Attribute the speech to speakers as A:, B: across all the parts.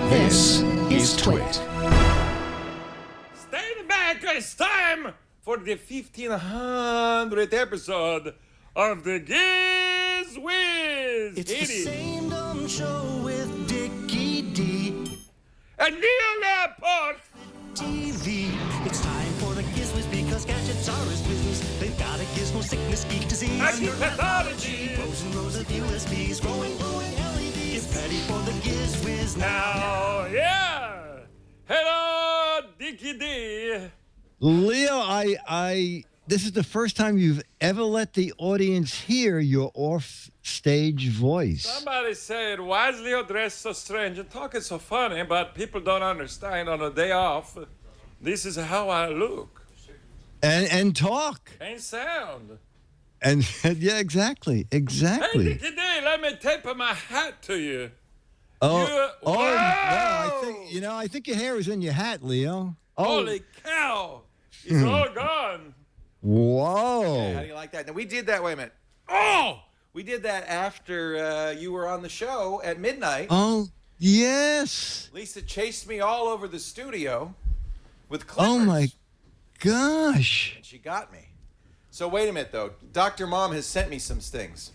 A: This is TWiT.
B: Stand back, it's time for the 1500th episode of the Giz Wiz.
C: It's the same dumb show with Dickie D.
B: And Neil Laporte.
C: TV. It's time for the Giz Wiz because gadgets are his business. They've got a gizmo sickness, geek disease,
B: Acute pathology.
C: rows and rows of USBs, growing LEDs. Get ready for the Giz Wiz
B: Now, yeah. Hello, Dickie D.
D: Leo, this is the first time you've ever let the audience hear your off-stage voice.
B: Somebody said, why is Leo dressed so strange and talking so funny, but people don't understand on a day off. This is how I look.
D: And talk.
B: And sound.
D: And yeah, exactly.
B: Hey, Dickie D, let me tape my hat to you.
D: Well,
B: Wow.
D: I think your hair is in your hat, Leo.
B: Holy cow. It's all gone.
D: Whoa.
E: How do you like that? Now, we did that, wait a minute. Oh! We did that after you were on the show at midnight.
D: Oh, yes.
E: Lisa chased me all over the studio with clippers.
D: Oh, my gosh.
E: And she got me. So wait a minute, though. Dr. Mom has sent me some things.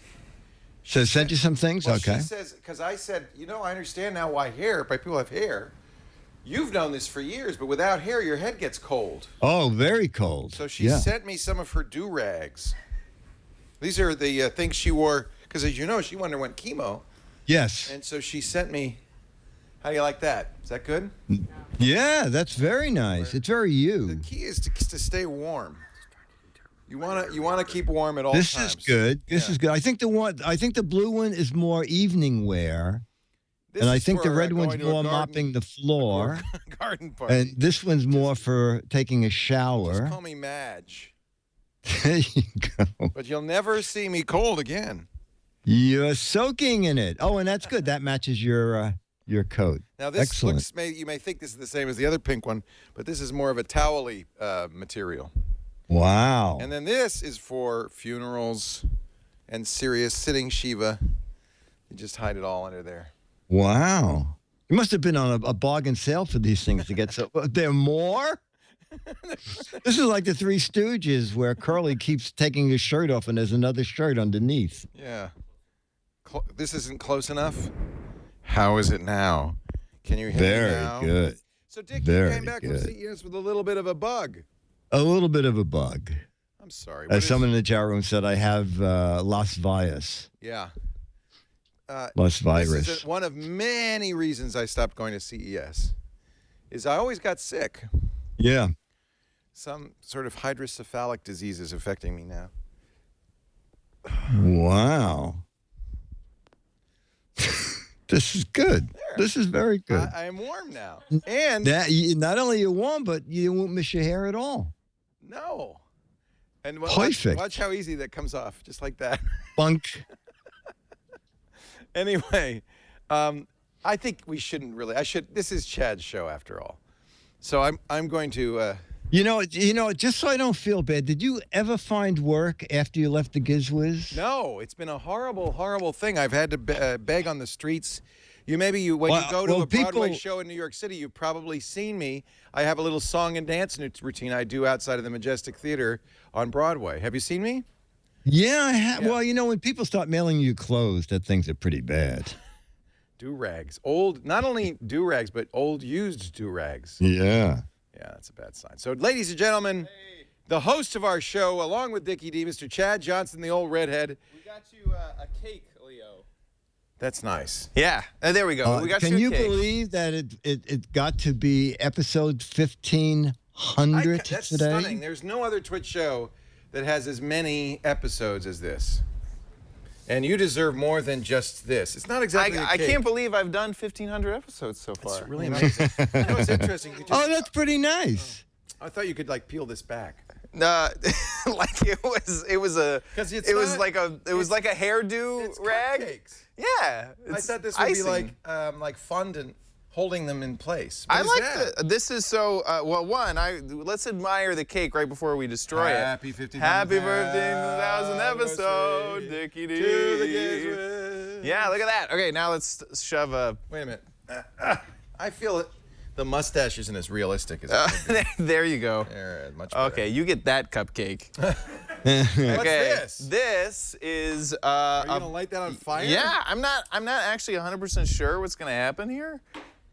D: So sent you some things?
E: Well,
D: Okay.
E: She says, because I said, I understand now why people have hair. You've known this for years, but without hair, your head gets cold.
D: Oh, very cold.
E: So she sent me some of her do-rags. These are the things she wore, because as you know, she underwent chemo.
D: Yes.
E: And so she sent me, how do you like that? Is that good?
D: Yeah, that's very nice. It's very
E: The
D: you.
E: key is to stay warm. You wanna keep warm at all
D: This
E: times.
D: is good. This
E: Yeah.
D: is good. I think the blue one is more evening wear.
E: This
D: And I
E: is
D: think the
E: for,
D: red
E: going
D: one's
E: to a
D: more
E: garden-
D: mopping the floor.
E: garden party.
D: And this one's more for taking a
E: Just
D: shower.
E: call me Madge.
D: There you go.
E: But you'll never see me cold again.
D: You're soaking in it. Oh, and that's good. That matches your coat.
E: Now this
D: Excellent.
E: looks, you may think this is the same as the other pink one, but this is more of a towel-y material.
D: Wow.
E: And then this is for funerals and serious sitting Shiva. You just hide it all under there.
D: Wow. You must have been on a bargain sale for these things to get so. There are more? This is like the Three Stooges where Curly keeps taking his shirt off and there's another shirt underneath.
E: Yeah. This isn't close enough. How is it now? Can you hear me now?
D: Very good.
E: So Dick, you
D: Very
E: came back from
D: good.
E: CES with a little bit of a bug.
D: A little bit of a bug.
E: I'm sorry.
D: As someone in the chat room said, I have Las Virus.
E: Yeah.
D: Las
E: This
D: Virus.
E: is one of many reasons I stopped going to CES. Is I always got sick.
D: Yeah.
E: Some sort of hydrocephalic disease is affecting me now.
D: Wow. This is good. This is very good.
E: I am warm now. And
D: Not only you're warm, but you won't miss your hair at all.
E: no. And
D: Perfect.
E: Watch how easy that comes off, just like that.
D: Bunk.
E: Anyway, I think we shouldn't really. This is Chad's show after all, so I'm going to.
D: You know, just so I don't feel bad, did you ever find work after you left the GizWiz?
E: No, it's been a horrible, horrible thing. I've had to beg on the streets. When you go to a Broadway show in New York City, you've probably seen me. I have a little song and dance routine I do outside of the Majestic Theater on Broadway. Have you seen me?
D: Yeah, I have.
E: Yeah.
D: Well, when people start mailing you clothes, that things are pretty bad.
E: Do-rags. Old, not only do-rags, but old used do-rags.
D: Yeah.
E: Yeah, that's a bad sign. So, ladies and gentlemen, the host of our show, along with Dickie D, Mr. Chad Johnson, the old redhead.
F: We got you a cake, Leo.
E: That's nice.
F: Yeah, there we go. We got
D: Can
F: you
D: you
F: a cake.
D: believe that it got to be episode 1500
E: That's
D: today?
E: stunning. There's no other Twitch show that has as many episodes as this. And you deserve more than just this. It's not exactly a
F: I
E: cake.
F: can't believe I've done 1,500 episodes so far.
E: It's really amazing. You know, it's interesting.
D: Oh, that's pretty nice.
E: I thought you could peel this back.
F: Like it was a
E: 'Cause it's
F: it was
E: not-
F: like a hairdo
E: It's
F: rag.
E: cupcakes.
F: Yeah,
E: I
F: it's
E: thought this would
F: icing.
E: be like fondant, holding them in place.
F: I
E: What is
F: like
E: that?
F: this is so well. Let's admire the cake right before we destroy
E: Happy
F: it.
E: 15th
F: Happy birthday, 1,000th episode,
E: anniversary
F: Dickie D.
E: to the Giz Wiz.
F: Yeah, look at that. Okay, now let's shove a.
E: Wait a minute. I feel it. The mustache isn't as realistic as it could be.
F: There you go.
E: There, much better.
F: Okay, you get that cupcake.
E: What's
F: Okay,
E: this?
F: this is
E: Are you gonna light that on fire?
F: yeah. I'm not actually 100% sure what's gonna happen here.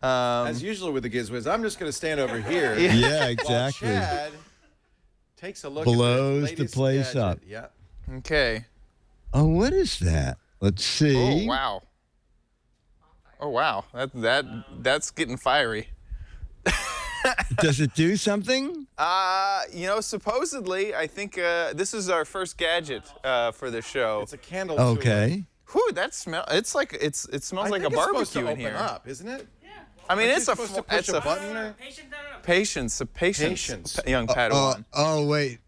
E: As usual with the GizWiz, I'm just gonna stand over here.
D: Yeah,
E: While
D: exactly.
E: Chad takes a look
D: Blows
E: at
D: the
E: latest
D: place
E: gadget.
D: up.
E: Yeah.
F: Okay.
D: Oh, what is that? Let's see.
F: Oh wow. Oh wow. That's getting fiery.
D: Does it do something?
F: You know, supposedly, I think this is our first gadget for the show.
E: It's a candle. Cooler.
D: Okay.
F: Whew, that smell. It's like it smells like a barbecue in here.
E: Up, isn't it?
F: I mean,
E: Aren't
F: it's
E: you
F: a
E: supposed to push
F: it's
E: a button or?
F: patience, young Padawan.
D: Oh, wait.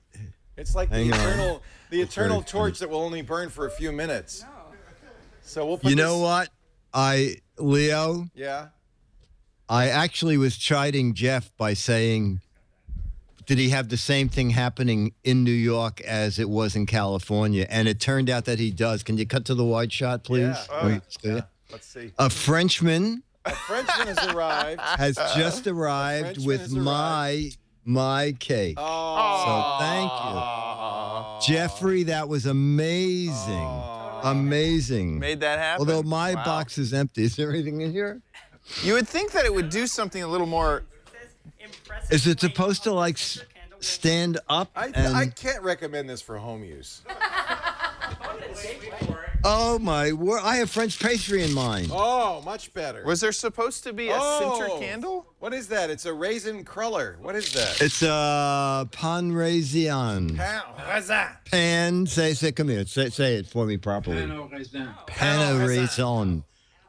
E: It's like
D: Hang on.
E: the eternal
D: very
E: torch that will only burn for a few minutes. So we'll put
D: You know
E: this-
D: what? Leo,
E: Yeah.
D: I actually was chiding Jeff by saying, did he have the same thing happening in New York as it was in California? And it turned out that he does. Can you cut to the wide shot, please?
E: Yeah.
D: Let me see it.
E: Let's see.
D: A Frenchman
E: A Frenchman has arrived.
D: has just arrived
E: Frenchman
D: with
E: has arrived.
D: my cake.
E: Oh.
D: So thank you. Jeffrey, that was amazing. Amazing.
F: Made that happen.
D: Although my
F: Wow.
D: box is empty. Is there anything in here?
F: You would think that it would do something a little more.
D: Is it supposed to like stand up?
E: I can't recommend this for home use.
D: Oh my word! I have French pastry in mine.
E: Oh, much better.
F: Was there supposed to be a center candle?
E: What is that? It's a raisin cruller. What is that?
D: It's a pan raisin. Pan. Say. Come here. Say it for me properly. Pan raisin.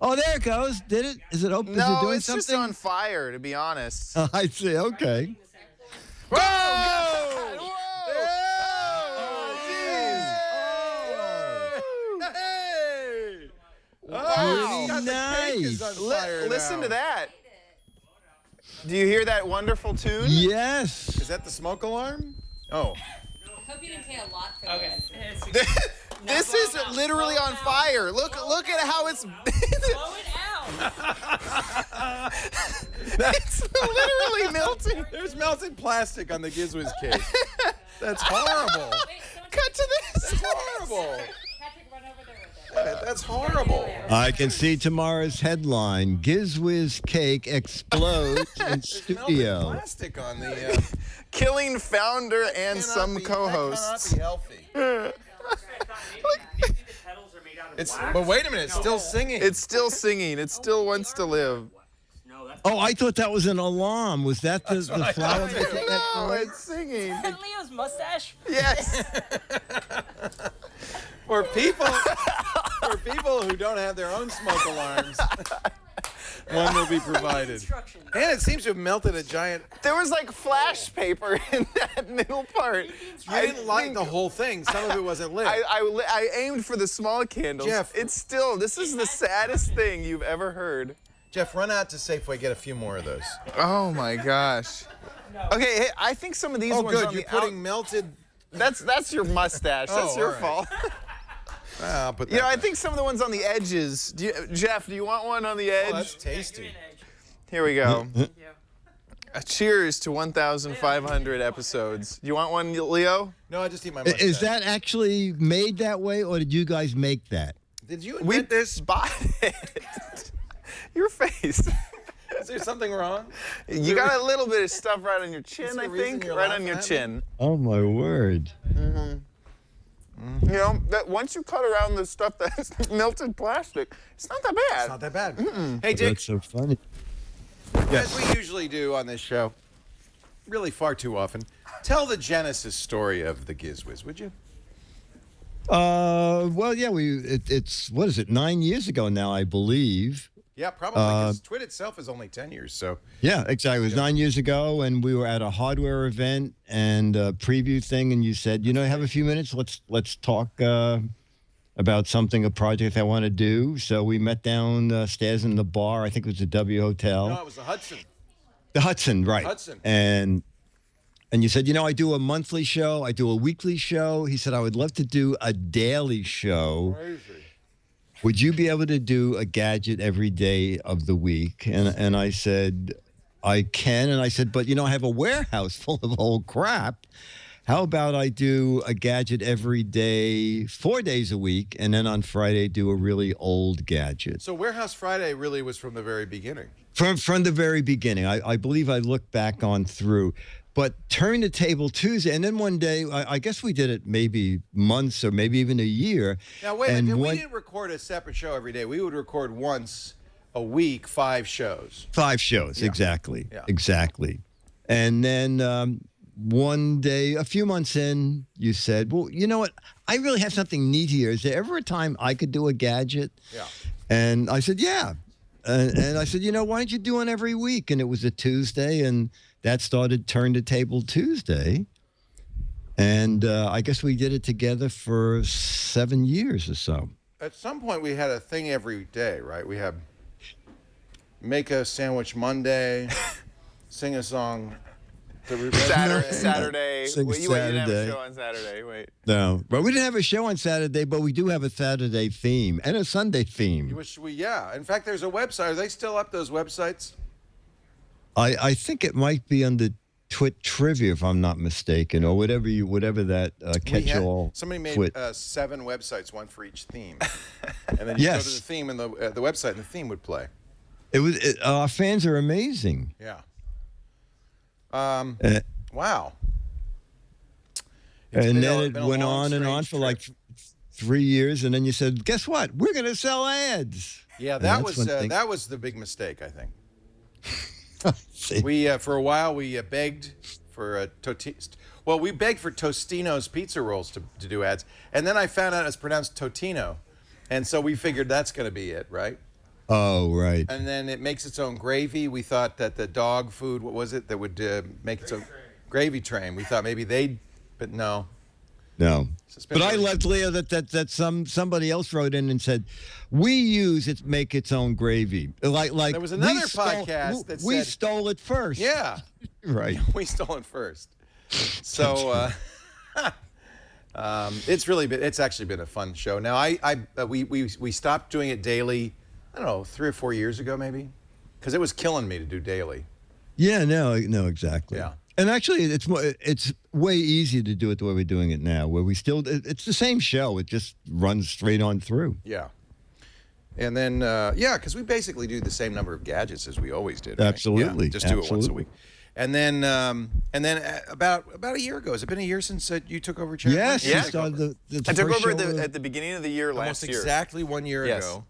D: Oh, there it goes. Did it? Is it open? Is it
F: No,
D: doing
F: it's
D: something?
F: just on fire, to be honest.
D: I see. Okay.
F: Whoa!
E: Hey!
F: Wow.
E: God, the cake is on fire
F: Listen
E: now.
F: to that. Do you hear that wonderful tune?
D: Yes.
E: Is that the smoke alarm? Oh.
G: I hope you didn't pay a lot for this.
F: This is literally on fire. Look at how it's.
G: Blow it out.
F: It's literally melting.
E: There's melted plastic on the GizWiz cake. That's horrible.
F: Cut to this.
E: That's horrible.
G: Patrick, run over there with it.
E: That's horrible.
D: I can see tomorrow's headline: GizWiz cake explodes in
E: Melted
D: studio.
E: plastic on the.
F: Killing founder and some co-hosts.
E: That cannot be healthy. But wait a minute, it's still singing.
F: It's still singing. It still wants to live.
D: Oh, I thought that was an alarm. Was that the
E: I
D: flower?
E: thought too.
F: No, it's singing.
G: Leo's mustache.
F: Yes.
E: for people who don't have their own smoke alarms. One will be provided. And it seems to have melted a giant.
F: There was like flash paper in that middle part.
E: You didn't light the whole thing. Some of it wasn't lit.
F: I aimed for the small candles.
E: Jeff.
F: It's still, this is the saddest thing you've ever heard.
E: Jeff, run out to Safeway, get a few more of those.
F: Oh my gosh. Okay, hey, I think some of these
E: Oh,
F: ones
E: good.
F: on
E: You're
F: the
E: putting melted.
F: That's your mustache. That's
E: Oh,
F: your
E: all right.
F: fault.
E: I'll put that
F: You know, I
E: back.
F: think some of the ones on the edges. Jeff, do you want one on the edge?
E: Oh, that's tasty.
F: Here we go. Cheers to 1,500 episodes. Do you want one, Leo?
E: No, I just eat my mustache.
D: Is that actually made that way, or did you guys make that?
E: Did you
F: We
E: invent this?
F: spotted it. Your face.
E: Is there something wrong?
F: You got a little bit of stuff right on your chin,
E: there
F: I
E: a reason
F: think.
E: you're
F: Right on
E: laughing
F: your
E: at me?
F: chin.
D: Oh my word!
F: You know, that once you cut around the stuff that's melted plastic, it's not that bad.
E: It's not that bad. Hey, Dick,
D: That's so funny.
E: as we usually do on this show, really far too often, tell the genesis story of the GizWiz, would you?
D: Well, yeah, it's what is it? 9 years ago now, I believe.
E: Yeah, probably, because TWiT itself is only 10 years, so.
D: Yeah, exactly. It was 9 years ago, and we were at a hardware event and a preview thing, and you said, you know, have a few minutes. Let's talk about something, a project I want to do. So we met downstairs in the bar. I think it was the W Hotel.
E: No, it was the Hudson.
D: The Hudson, right?
E: Hudson.
D: And you said, you know, I do a monthly show, I do a weekly show. He said, I would love to do a daily show.
E: Crazy.
D: would you be able to do a gadget every day of the week? And I said, I can. And I said, but, I have a warehouse full of old crap. How about I do a gadget every day, 4 days a week, and then on Friday do a really old gadget?
E: So Warehouse Friday really was from the very beginning.
D: From the very beginning. I believe I looked back on through. But Turn the Table Tuesday, and then one day, I guess we did it maybe months or maybe even a year.
E: Now, wait a minute. We didn't record a separate show every day. We would record once a week, 5 shows.
D: 5 shows,
E: Yeah.
D: exactly.
E: Yeah.
D: Exactly. And then one day, a few months in, you said, well, you know what? I really have something neat here. Is there ever a time I could do a gadget?
E: Yeah.
D: And I said, yeah. And I said, why don't you do one every week? And it was a Tuesday, and that started Turn the Table Tuesday. And I guess we did it together for 7 years or so.
E: At some point, we had a thing every day, right? We had Make a Sandwich Monday, Sing a Song.
F: Saturday.
D: Sing
F: Wait, you didn't have a
D: Saturday.
F: show on Saturday. Wait.
D: No, but we didn't have a show on Saturday, but we do have a Saturday theme and a Sunday theme.
E: Which yeah. In fact, there's a website. Are they still up, those websites?
D: I think it might be on the TWiT trivia, if I'm not mistaken, or whatever that catch-all.
E: Somebody made
D: TWiT.
E: 7 websites, one for each theme. And then you go to the theme and the website, and the theme would play.
D: Our fans are amazing.
E: Yeah. Wow.
D: And then it went on and on for like 3 years, and then you said, "Guess what? We're going to sell ads."
E: Yeah,
D: And
E: that
D: that's
E: was the big mistake, I think.
D: See?
E: We for a while we begged for we begged for Tostino's pizza rolls to do ads, and then I found out it's pronounced Totino, and so we figured that's going to be it, right?
D: Oh, right.
E: And then it makes its own gravy. We thought that the dog food, what was it, that would make its own gravy train. We thought maybe but no.
D: No.
E: It's been
D: But I
E: really-
D: loved, Leo, that somebody else wrote in and said, make its own gravy. Like
E: There was another podcast that
D: we
E: said-
D: stole it first.
E: Yeah.
D: Right.
E: We stole it first. So it's actually been a fun show. Now we stopped doing it daily, I don't know, 3 or 4 years ago maybe, because it was killing me to do daily.
D: Yeah, no, exactly.
E: Yeah.
D: And actually, it's way easier to do it the way we're doing it now, where it's the same show. It just runs straight on through.
E: Yeah. And then because we basically do the same number of gadgets as we always did. Right?
D: Absolutely.
E: Yeah, just do it once a
D: Absolutely.
E: week. And then about a year ago, has it been a year since you took over Channel?
D: Yes,
F: Yeah.
D: you started the
F: I took
D: first
F: over
D: show
F: at the beginning of the year
E: Almost
F: last year.
E: exactly 1 year
F: Yes.
E: ago.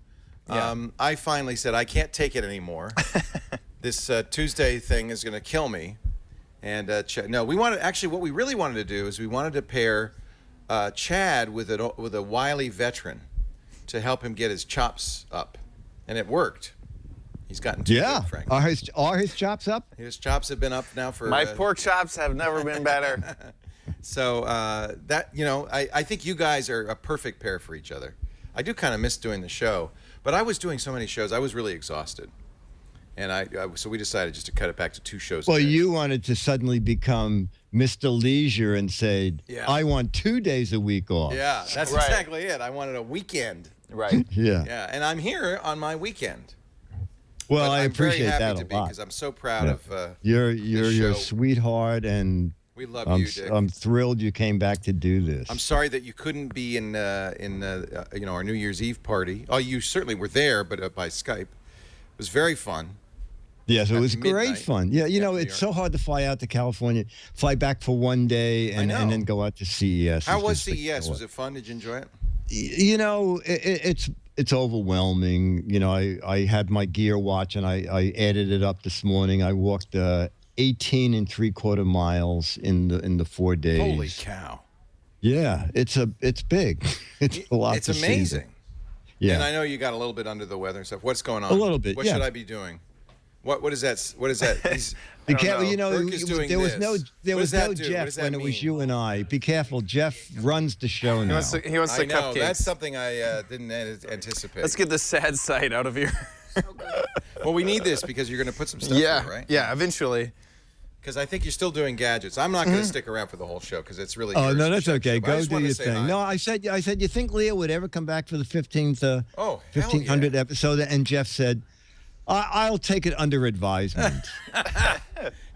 F: Yeah.
E: I finally said, I can't take it anymore. This Tuesday thing is going to kill me. And what we really wanted to do is we wanted to pair Chad with a wily veteran to help him get his chops up. And it worked. He's gotten too good, frankly.
D: Are his chops up?
E: His chops have been up now for...
F: My pork chops have never been better.
E: So I think you guys are a perfect pair for each other. I do kind of miss doing the show, but I was doing so many shows, I was really exhausted. And so we decided just to cut it back to 2 shows.
D: Well,
E: a day.
D: you wanted to suddenly become Mr. Leisure and said,
E: Yeah.
D: I want 2 days a week off.
E: Yeah, that's
F: Right.
E: exactly it. I wanted a weekend.
F: Right.
D: Yeah.
E: Yeah, and I'm here on my weekend.
D: Well,
E: But
D: I
E: I'm
D: appreciate
E: very happy
D: that
E: to
D: a
E: be
D: lot.
E: because I'm so proud
D: Yeah.
E: of.
D: You're a
E: show.
D: sweetheart, and
E: We love
D: I'm,
E: you, Dick.
D: I'm thrilled you came back to do this.
E: I'm sorry that you couldn't be in our New Year's Eve party. Oh, you certainly were there, but by Skype. It was very fun.
D: Yes, it
E: at
D: was great
E: midnight.
D: fun. Yeah,
E: Yeah, New
D: it's
E: York.
D: so hard to fly out to California, fly back for one day, and
E: know.
D: then go out to CES.
E: How
D: It's
E: was
D: just a
E: CES?
D: killer.
E: Was it fun? Did you enjoy it?
D: It's overwhelming. I had my gear watch, and I added it up this morning. I walked 18 3/4 miles in the 4 days.
E: Holy cow!
D: Yeah, it's big. It's a lot.
E: It's
D: to see.
E: amazing.
D: Yeah.
E: And I know you got a little bit under the weather and stuff. What's going on?
D: A little bit,
E: What
D: yeah.
E: should I be doing? What is that? What is that?
D: Be careful.
E: Burke is doing
D: there was
E: this.
D: no
E: What
D: there
E: does
D: was
E: that
D: no
E: do? What
D: Jeff
E: does that
D: when it was
E: mean?
D: you and I. Be careful. Jeff runs the show
F: He
D: now.
F: wants the
E: I know.
F: cupcakes.
E: That's something I didn't anticipate.
F: Let's get the sad side out of here.
E: Well, we need this because you're going to put some stuff
F: yeah.
E: in, right?
F: Yeah. Eventually.
E: because I think you're still doing gadgets. I'm not going to stick around for the whole show because it's really.
D: Oh
E: yours
D: no,
E: to
D: that's
E: show.
D: okay.
E: But I
D: Go
E: just
D: do
E: wanted
D: your
E: to say
D: thing.
E: hi.
D: No, I said you think Leah would ever come back for the 15th,
E: Oh, hell
D: 1500th
E: yeah.
D: episode? And Jeff said, I'll take it under advisement.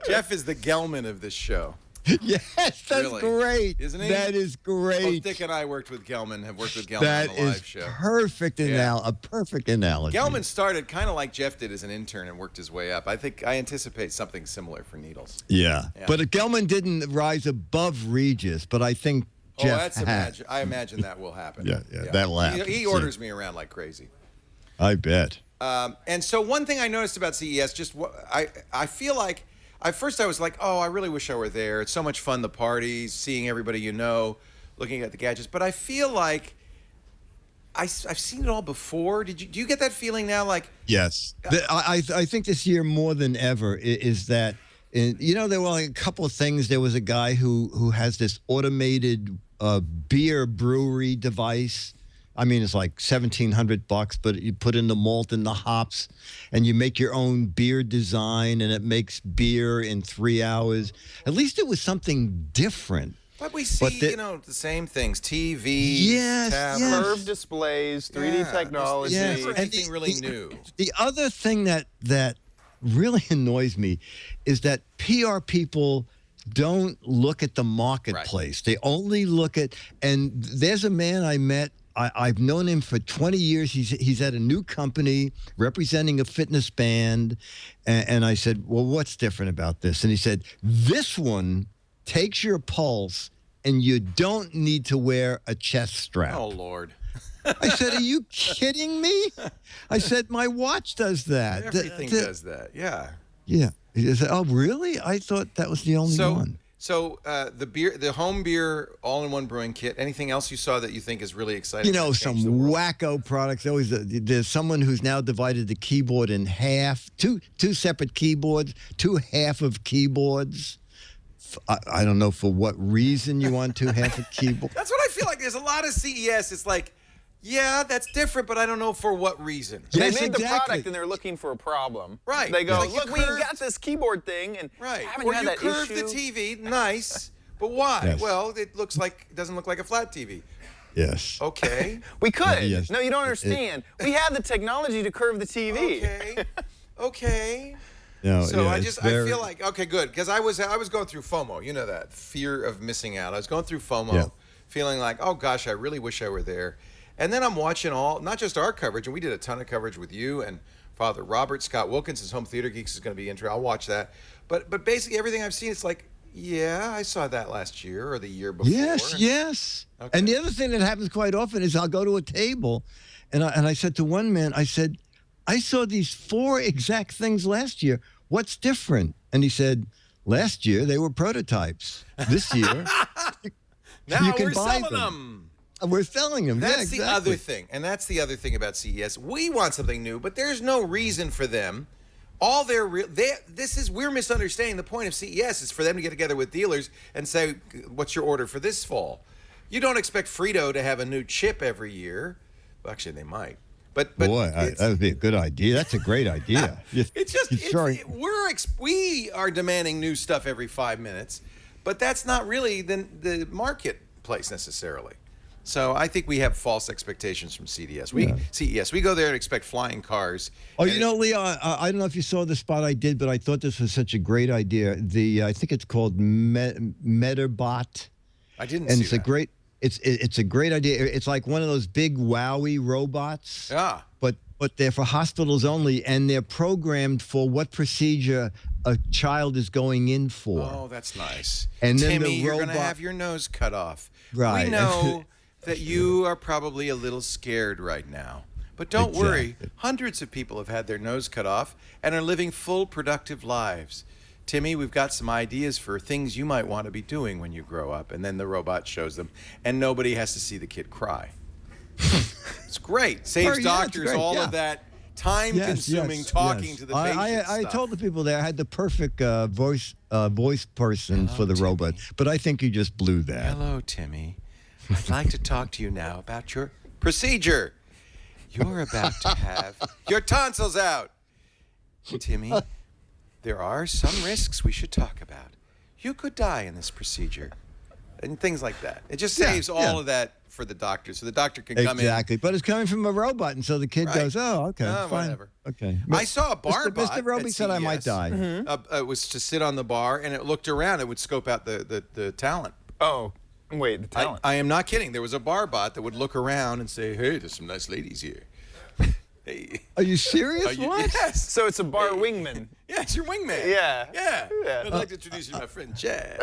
E: Jeff is the Gelman of this show.
D: Yes, that's
E: Really?
D: great.
E: Isn't he?
D: That is
E: Both
D: great.
E: Dick and I have worked with Gelman on
D: That
E: the live
D: is
E: show.
D: perfect. A perfect analogy.
E: Gelman started kind of like Jeff did as an intern and worked his way up. I anticipate something similar for Needles.
D: Yeah.
E: Yeah.
D: But Gelman didn't rise above Regis, but I think Jeff has.
E: I imagine that will happen.
D: Yeah, that will happen.
E: He orders me around like crazy.
D: I bet.
E: And so one thing I noticed about CES, I feel like, at first I was like, oh, I really wish I were there. It's so much fun, the parties, seeing everybody you know, looking at the gadgets. But I feel like I've seen it all before. Do you get that feeling now? Like,
D: Yes. I think this year more than ever is that, there were like a couple of things. There was a guy who has this automated beer brewery device. I mean, it's like $1,700, but you put in the malt and the hops, and you make your own beer design, and it makes beer in 3 hours. At least it was something different.
E: but we see, the same things. TVs,
D: Yes,
E: tablets.
D: yes.
F: Curved displays, 3D technology.
E: There's
D: Yes,
E: never
D: and
E: anything really new.
D: The other thing that really annoys me is that PR people don't look at the marketplace. They only look at, and there's a man I met. I've known him for 20 years. He's at a new company representing a fitness band. And I said, well, what's different about this? And he said, this one takes your pulse and you don't need to wear a chest strap.
E: Oh, Lord.
D: I said, are you kidding me? I said, my watch does that.
E: Everything does that. Yeah.
D: Yeah. He said, oh, really? I thought that was the only one.
E: So the home beer all-in-one brewing kit. Anything else you saw that you think is really exciting?
D: Some wacko products. There's someone who's now divided the keyboard in half. Two separate keyboards. 2 half of keyboards. I don't know for what reason you want 2 half of keyboard.
E: That's what I feel like. There's a lot of CES. It's like, yeah, that's different, but I don't know for what reason.
F: They
D: Yes,
F: made the
D: exactly.
F: product and they're looking for a problem.
E: Right.
F: They go,
E: Like you
F: look, we
E: curved-
F: got this keyboard thing, and
E: Right.
F: haven't
E: Or
F: had
E: you
F: that
E: curved
F: issue.
E: the TV, nice, but why?
D: Yes.
E: Well, it doesn't look like a flat TV.
D: Yes.
E: Okay.
F: We could.
D: Yes.
F: No, you don't understand. We have the technology to curve the TV.
E: Okay.
D: No,
E: So
D: yeah,
E: I
D: it's
E: feel like, okay, good, because I was going through FOMO. You know that fear of missing out. I was going through FOMO,
D: Yeah.
E: feeling like, oh gosh, I really wish I were there. And then I'm watching not just our coverage, and we did a ton of coverage with you and Father Robert. Scott Wilkinson's Home Theater Geeks is going to be interesting. I'll watch that. But basically everything I've seen, it's like, yeah, I saw that last year or the year before.
D: Yes.
E: Okay.
D: And the other thing that happens quite often is I'll go to a table, and I said to one man, I said, I saw these 4 exact things last year. What's different? And he said, last year they were prototypes. This year,
E: Now
D: you can
E: we're
D: buy
E: selling
D: them.
E: them.
D: We're selling them.
E: That's
D: yeah,
E: the
D: exactly.
E: other thing. And that's the other thing about CES. We want something new, but there's no reason for them. All we're misunderstanding the point of CES is for them to get together with dealers and say, what's your order for this fall? You don't expect Frito to have a new chip every year. Well, actually, they might. But
D: Boy, that would be a good idea. That's a great idea.
E: We are demanding new stuff every 5 minutes, but that's not really the marketplace necessarily. So I think we have false expectations from CES. We go there and expect flying cars.
D: Oh,
E: and
D: you know, Leo, I don't know if you saw the spot I did, but I thought this was such a great idea. I think it's called Metabot.
E: I didn't
D: And
E: see
D: it's
E: that.
D: it's a great idea. It's like one of those big wowie robots.
E: Yeah.
D: But they're for hospitals only, and they're programmed for what procedure a child is going in for.
E: Oh, that's nice.
D: And then
E: Timmy,
D: the
E: you're going to
D: robot-
E: have your nose cut off.
D: Right.
E: We know that you are probably a little scared right now. But don't worry.
D: Exactly.
E: Hundreds of people have had their nose cut off and are living full, productive lives. Timmy, we've got some ideas for things you might want to be doing when you grow up. And then the robot shows them, and nobody has to see the kid cry. It's great. Saves
D: It's
E: doctors
D: great,
E: all
D: yeah.
E: of that time-consuming talking to the patient
D: I
E: stuff.
D: told the people there I had the perfect voice person for the robot, but I think you just blew that.
E: Hello, Timmy. I'd like to talk to you now about your procedure. You're about to have your tonsils out. Timmy, there are some risks we should talk about. You could die in this procedure. And things like that. It just saves all of that for the doctor, so the doctor can come in.
D: Exactly, but it's coming from a robot, and so the kid goes, "Oh, okay, fine,
E: whatever."
D: Okay.
E: I saw a bar bot.
D: Mr. Roby
E: at
D: said I might
E: CES.
D: die.
E: It was to sit on the bar, and it looked around. It would scope out the talent.
F: Oh, wait, the talent.
E: I am not kidding. There was a bar bot that would look around and say, "Hey, there's some nice ladies here." Hey.
D: Are you serious?
E: Are you-
D: What?
E: Yes.
F: So it's a bar wingman.
E: Yeah, it's your wingman.
F: Yeah.
E: Yeah.
F: Yeah.
E: I'd like to introduce you to my friend Chad.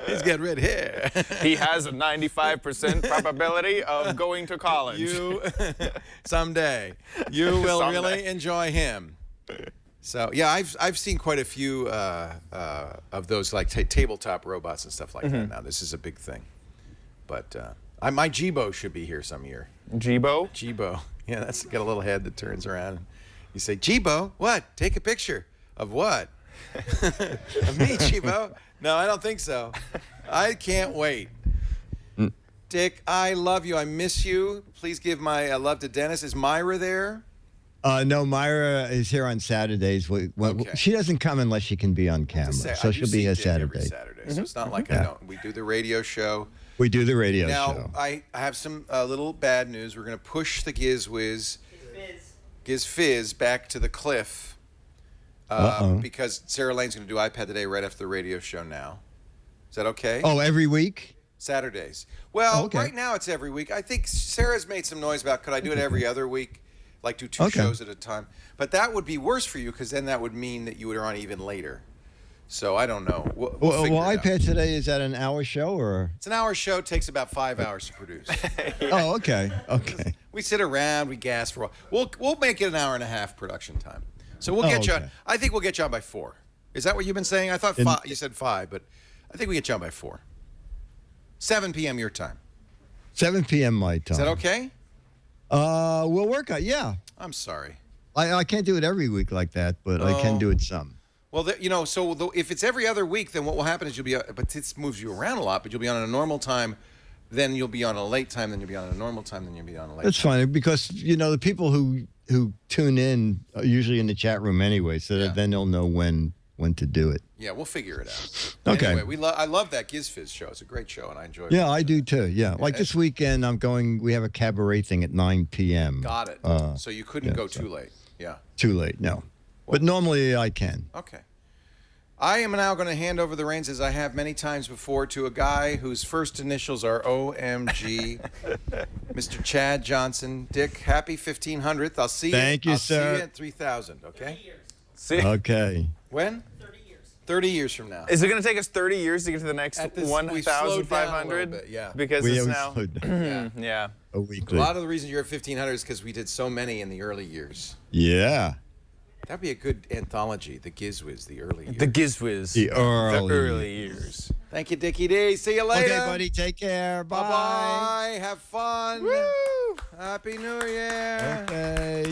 E: He's got red hair.
F: He has a 95% probability of going to college.
E: You someday you will
F: Someday.
E: really enjoy him. So yeah, I've seen quite a few of those like tabletop robots and stuff like that. Now this is a big thing, but my Jibo should be here some year.
F: Jibo?
E: Jibo, yeah, that's got a little head that turns around. You say, Jibo, what? Take a picture of what? Of me, Jibo? No, I don't think so. I can't wait. Dick, I love you. I miss you. Please give my love to Dennis. Is Myra there?
D: No, Myra is here on Saturdays.
E: Okay.
D: She doesn't come unless she can be on camera, so she'll be here
E: Every
D: Saturday.
E: Saturday, so it's not like I don't. We do the radio show.
D: We do the radio
E: Now,
D: show.
E: I have some little bad news. We're going to push the GizWiz, GizFizz back to the cliff because Sarah Lane's going to do iPad Today right after the radio show now. Is that okay?
D: Oh, every week?
E: Saturdays. Well,
D: Okay.
E: right now it's every week. I think Sarah's made some noise about could I do it every other week, like do two
D: Okay.
E: shows at a time. But that would be worse for you because then that would mean that you would on even later. So I don't know. We'll
D: Well,
E: figure it out.
D: iPad Today, is that an hour show or?
E: It's an hour show. Takes about 5 hours to produce.
D: Oh, okay, okay.
E: We sit around, we gas for a while. We'll make it an hour and a half production time. So we'll get you on.
D: okay.
E: I think we'll get you on by 4. Is that what you've been saying? I thought five, you said 5, but I think we get you on by 4. 7 p.m. your time.
D: 7 p.m. my time.
E: Is that okay?
D: We'll work on. Yeah,
E: I'm sorry.
D: I can't do it every week like that, but I can do it some.
E: Well, if it's every other week, then what will happen is you'll be, but this moves you around a lot, but you'll be on a normal time, then you'll be on a late time, then you'll be on a normal time, then you'll be on a late
D: That's
E: time.
D: fine because the people who tune in are usually in the chat room anyway, so that then they'll know when to do it.
E: Yeah, we'll figure it out.
D: Okay.
E: Anyway, I love that GizFizz show. It's a great show, and I enjoy it.
D: Yeah, I do too. Yeah, like this weekend, we have a cabaret thing at 9 p.m.
E: Got it. So you couldn't go too late. Yeah.
D: Too late, no. But normally I can.
E: Okay. I am now going to hand over the reins, as I have many times before, to a guy whose first initials are OMG, Mr. Chad Johnson. Dick, happy 1500th. I'll see you.
D: Thank you,
E: I'll
D: sir.
E: See you at 3000. Okay.
F: See?
D: Okay.
E: When? 30 years from now.
F: Is it going to take us 30 years to get to the next
E: At this- we slowed down a little
F: 1,500?
E: bit, yeah.
F: Because
D: We
F: it's
D: always
F: now.
D: slowed down
F: Yeah.
D: a
E: A
D: weekly.
E: lot of the reason you're at 1500 is because we did so many in the early years.
D: Yeah.
E: That'd be a good anthology, the GizWiz, the early years.
F: The GizWiz.
D: The early
F: years.
E: Thank you, Dickie D. See you later.
D: Okay, buddy. Take care. Bye.
E: Bye-bye. Have fun.
F: Woo!
E: Happy New Year.
D: Okay.